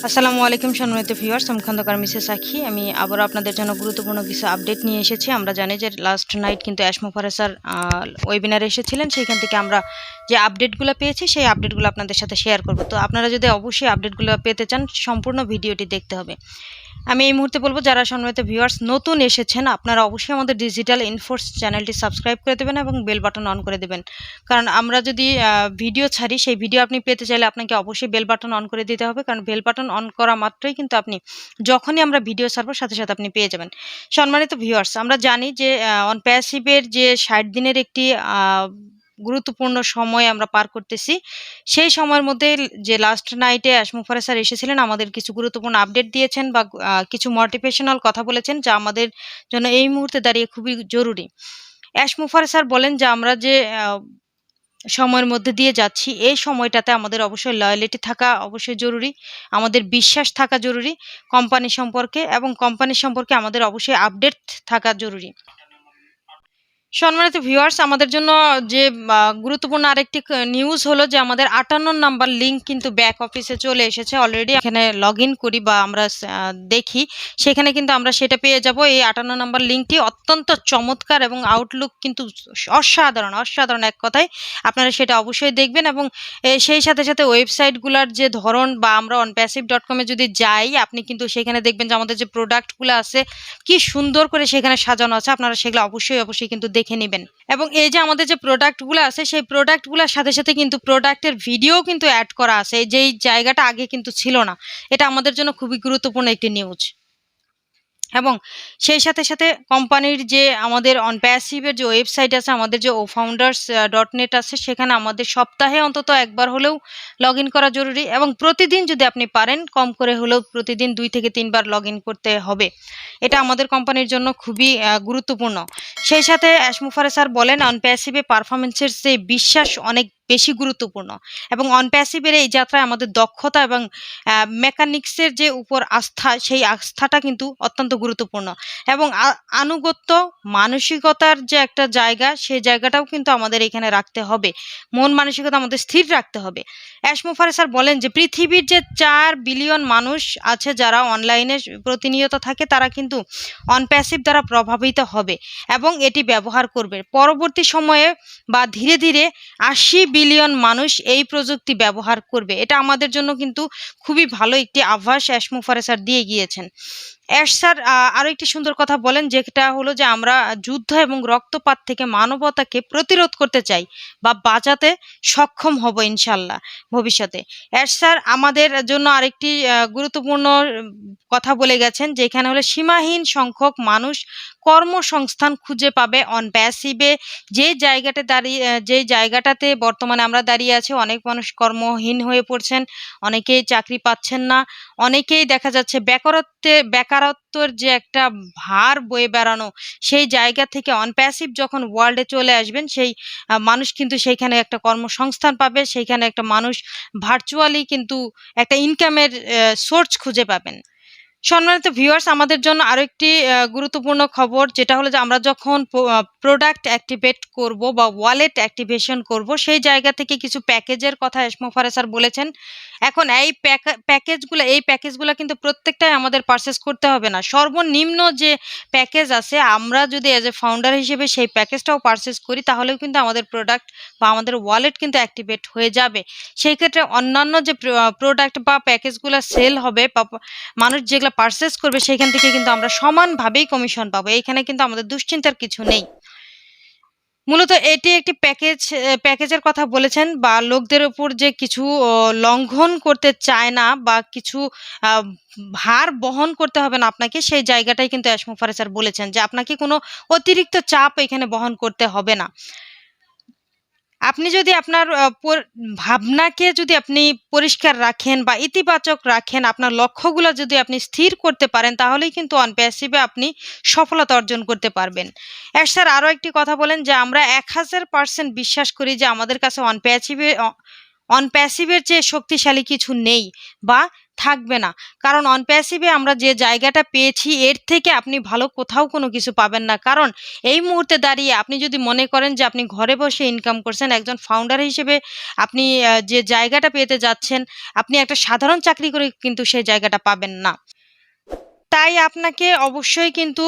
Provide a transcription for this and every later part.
আসসালামু আলাইকুম সম্মানিত ভিউয়ার্স, আমি খন্দকার মিসেস আখি। আমি আবারও আপনাদের জন্য গুরুত্বপূর্ণ কিছু আপডেট নিয়ে এসেছি। আমরা জানি যে লাস্ট নাইট কিন্তু মুফারeh স্যার ওয়েবিনারে এসেছিলেন। সেইখান থেকে আমরা যে আপডেটগুলো পেয়েছি সেই আপডেটগুলো আপনাদের সাথে শেয়ার করব। তো আপনারা যদি অবশ্যই আপডেটগুলো পেতে চান সম্পূর্ণ ভিডিওটি দেখতে হবে। আমি এই মুহূর্তে বলবো যারা সম্মানিত ভিউয়ার্স নতুন এসেছেন আপনারা অবশ্যই আমাদের ডিজিটাল ইনফোর্স চ্যানেলটি সাবস্ক্রাইব করে দেবেন এবং বেল বাটন অন করে দেবেন। কারণ আমরা যদি ভিডিও ছাড়ি সেই ভিডিও আপনি পেতে চাইলে আপনাকে অবশ্যই বেল বাটন অন করে দিতে হবে, কারণ বেল বাটন অন করা মাত্রই কিন্তু আপনি যখনই আমরা ভিডিও ছাড়বো সাথে সাথে আপনি পেয়ে যাবেন। সম্মানিত ভিউয়ার্স, আমরা জানি যে অনপ্যাসিভের যে ৬০ দিনের একটি গুরুত্বপূর্ণ সময় আমরা পার করতেছি। সেই সময়ের মধ্যে যে লাস্ট নাইটে মুফারeh স্যার এসেছিলেন, আমাদের কিছু গুরুত্বপূর্ণ আপডেট দিয়েছেন বা কিছু মোটিভেশনাল কথা বলেছেন যা আমাদের জন্য এই মুহূর্তে দাঁড়িয়ে খুবই জরুরি। মুফারeh স্যার বলেন যে আমরা যে সময়ের মধ্যে দিয়ে যাচ্ছি এই সময়টাতে আমাদের অবশ্যই লয়ালিটি থাকা অবশ্যই জরুরি, আমাদের বিশ্বাস থাকা জরুরি কোম্পানি সম্পর্কে, এবং কোম্পানি সম্পর্কে আমাদের অবশ্যই আপডেট থাকা জরুরি। সম্মানিত ভিউয়ার্স, আমাদের জন্য যে গুরুত্বপূর্ণ আরেকটি নিউজ হলো যে আমাদের 58 নাম্বার লিঙ্ক কিন্তু ব্যাক অফিসে চলে এসেছে অলরেডি। এখানে লগ ইন করি বা আমরা দেখি, সেখানে কিন্তু আমরা সেটা পেয়ে যাব। এই 58 নাম্বার লিঙ্কটি অত্যন্ত চমৎকার এবং আউটলুক কিন্তু অসাধারণ অসাধারণ, এক কথায় আপনারা সেটা অবশ্যই দেখবেন। এবং সেই সাথে সাথে ওয়েবসাইটগুলোর যে ধরন বা আমরা onpassive.com-এ যদি যাই আপনি কিন্তু সেখানে দেখবেন যে আমাদের যে প্রোডাক্টগুলো আছে কি সুন্দর করে সেখানে সাজানো আছে। আপনারা সেগুলো অবশ্যই অবশ্যই কিন্তু দেখে নেবেন। এবং এই যে আমাদের যে প্রোডাক্টগুলো আছে সেই প্রোডাক্টগুলোর সাথে সাথে কিন্তু প্রোডাক্টের ভিডিও কিন্তু অ্যাড করা আছে, যেই জায়গাটা আগে কিন্তু ছিল না। এটা আমাদের জন্য খুবই গুরুত্বপূর্ণ একটি নিউজ। এবং সেই সাথে সাথে কোম্পানির যে আমাদের অনপ্যাসিভের যে ওয়েবসাইট আছে, আমাদের যে OFounders.net আছে, সেখানে আমাদের সপ্তাহে অন্তত একবার হলেও লগ ইন করা জরুরি। এবং প্রতিদিন যদি আপনি পারেন কম করে হলেও প্রতিদিন 2 থেকে 3 বার লগ ইন করতে হবে। এটা আমাদের কোম্পানির জন্য খুবই গুরুত্বপূর্ণ। সেই সাথে মুফারeh স্যার বলেন অনপ্যাসিভে পারফরমেন্সের যে বিশ্বাস অনেক বেশি গুরুত্বপূর্ণ, এবং অনপ্যাসিভের এই যাত্রায় আমাদের দক্ষতা এবং মেকানিক্সের যে উপর আস্থা, সেই আস্থাটা কিন্তু অত্যন্ত গুরুত্বপূর্ণ। এবং আনুগত্য মানসিকতার যে একটা জায়গা, সেই জায়গাটাও কিন্তু আমাদের এখানে রাখতে হবে। মন মানসিকতা আমাদের স্থির রাখতে হবে। মুফারeh স্যার বলেন যে পৃথিবীর যে 4 বিলিয়ন মানুষ আছে যারা অনলাইনে প্রতিনিয়ত থাকে, তারা কিন্তু অনপ্যাসিভ দ্বারা প্রভাবিত হবে এবং এটি ব্যবহার করবে। পরবর্তী সময়ে বা ধীরে ধীরে 80 বিলিয়ন মানুষ এই প্রযুক্তি ব্যবহার করবে। এটা আমাদের জন্য কিন্তু খুবই ভালো একটি আভাস মুফারeh স্যার দিয়ে গিয়েছেন। স্যার আরো একটি সুন্দর কথা বলেন, যেটা হলো যে আমরা যুদ্ধ এবং রক্তপাত থেকে মানবতাকে প্রতিরোধ করতে চাই বা বাঁচাতে সক্ষম হব ইনশাল্লাহ ভবিষ্যতে। স্যার আমাদের জন্য আরেকটি গুরুত্বপূর্ণ কথা বলে গেছেন, যেখানে হলো সীমাহীন সংখ্যক মানুষ কর্মসংস্থান খুঁজে পাবে অনপ্যাসিভে। যে জায়গাটাতে বর্তমানে আমরা দাঁড়িয়ে আছি, অনেক মানুষ কর্মহীন হয়ে পড়ছেন, অনেকেই চাকরি পাচ্ছেন না, অনেকেই দেখা যাচ্ছে বেকারত্বের যে একটা ভার বয়ে বেড়ানো, সেই জায়গা থেকে অনপ্যাসিভ যখন ওয়ার্ল্ডে চলে আসবেন, সেই মানুষ কিন্তু সেইখানে একটা কর্মসংস্থান পাবে, সেইখানে একটা মানুষ ভার্চুয়ালি কিন্তু একটা ইনকামের সোর্স খুঁজে পাবেন। সম্মানিত ভিউয়ার্স, আমাদের জন্য আরো একটি গুরুত্বপূর্ণ খবর, যেটা হলো যে আমরা যখন প্রোডাক্ট অ্যাক্টিভেট করব বা ওয়ালেট অ্যাক্টিভেশন করব, সেই জায়গা থেকে কিছু প্যাকেজের কথা মুফারeh স্যার বলেছেন। এখন এই প্যাকেজগুলো কিন্তু প্রত্যেকটাই আমাদের পারচেস করতে হবে না। সর্বনিম্ন যে প্যাকেজ আছে, আমরা যদি এজ এ ফাউন্ডার হিসেবে সেই প্যাকেজটাও পারচেস করি, তাহলেও কিন্তু আমাদের প্রোডাক্ট বা আমাদের ওয়ালেট কিন্তু অ্যাক্টিভেট হয়ে যাবে। সেই ক্ষেত্রে অন্যান্য যে প্রোডাক্ট বা প্যাকেজগুলো সেল হবে বা মানুষ যেগুলো পারচেস করবে, সেখান থেকে কিন্তু আমরা সমানভাবেই কমিশন পাবো। এইখানে কিন্তু আমাদের দুশ্চিন্তার কিছু নেই। মূলত এটি একটি প্যাকেজের কথা বলেছেন, বা লোকদের উপর যে কিছু লঙ্ঘন করতে চায় না বা কিছু ভার বহন করতে হবে না আপনাকে, সেই জায়গাটাই কিন্তু মুফারeh স্যার বলেছেন যে আপনাকে কোনো অতিরিক্ত চাপ এখানে বহন করতে হবে না। আপনি যদি আপনার ভাবনাকে যদি আপনি পরিষ্কার রাখেন বা ইতিবাচক রাখেন, আপনার লক্ষ্যগুলো যদি আপনি স্থির করতে পারেন, তাহলেই কিন্তু অনপ্যাসিভে আপনি সফলতা অর্জন করতে পারবেন। স্যার আরও একটি কথা বলেন যে আমরা 1000% বিশ্বাস করি যে আমাদের কাছে অনপ্যাসিভের চেয়ে শক্তিশালী কিছু নেই বা থাকবে না। কারণ অনপ্যাসিভে আমরা যে জায়গাটা পেয়েছি এর থেকে আপনি ভালো কোথাও কোনো কিছু পাবেন না। কারণ এই মুহূর্তে দাঁড়িয়ে আপনি যদি মনে করেন যে আপনি ঘরে বসে ইনকাম করছেন, একজন ফাউন্ডার হিসেবে আপনি যে জায়গাটা পেতে যাচ্ছেন, আপনি একটা সাধারণ চাকরি করে কিন্তু সেই জায়গাটা পাবেন না। তাই আপনাকে অবশ্যই কিন্তু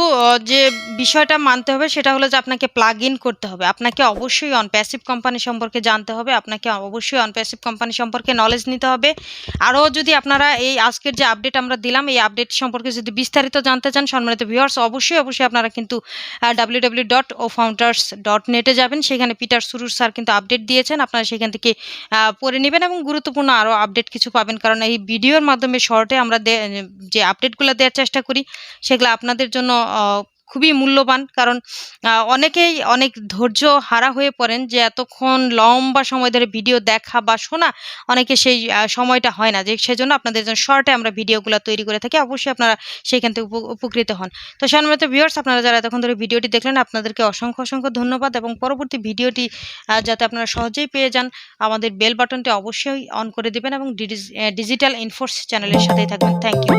যে বিষয়টা মানতে হবে সেটা হলো যে আপনাকে প্লাগ ইন করতে হবে। আপনাকে অবশ্যই অনপ্যাসিভ কোম্পানি সম্পর্কে জানতে হবে। আপনাকে অবশ্যই অনপ্যাসিভ কোম্পানি সম্পর্কে নলেজ নিতে হবে। আরও যদি আপনারা এই আজকের যে আপডেট আমরা দিলাম, এই আপডেট সম্পর্কে যদি বিস্তারিত জানতে চান সম্মানিত ভিউয়ার্স, অবশ্যই আপনারা কিন্তু www.ofounders.net যাবেন। সেখানে পিটার সুরুর স্যার কিন্তু আপডেট দিয়েছেন। আপনারা সেখান থেকে পড়ে নেবেন এবং গুরুত্বপূর্ণ আরও আপডেট কিছু পাবেন। কারণ এই ভিডিওর মাধ্যমে শর্টে আমরা যে আপডেটগুলো দেওয়ার চেষ্টা করি সেগুলো আপনাদের জন্য খুবই মূল্যবান। কারণ অনেকেই অনেক ধৈর্য হারা হয়ে পড়েন যে এতক্ষণ লম্বা সময় ধরে ভিডিও দেখা বা শোনা, অনেকে সেই সময়টা হয় না, যে সেজন্য আপনাদের জন্য শর্টে আমরা ভিডিওগুলো তৈরি করে থাকি। অবশ্যই আপনারা সেখান থেকে উপকৃত হন। তো সম্মানিত ভিউয়ার্স, আপনারা যারা এতক্ষণ ধরে ভিডিওটি দেখলেন আপনাদেরকে অসংখ্য ধন্যবাদ এবং পরবর্তী ভিডিওটি যাতে আপনারা সহজেই পেয়ে যান, আমাদের বেল বাটনটি অবশ্যই অন করে দিবেন এবং ডিজিটাল ইনফোর্স চ্যানেলের সাথেই থাকবেন। Thank you.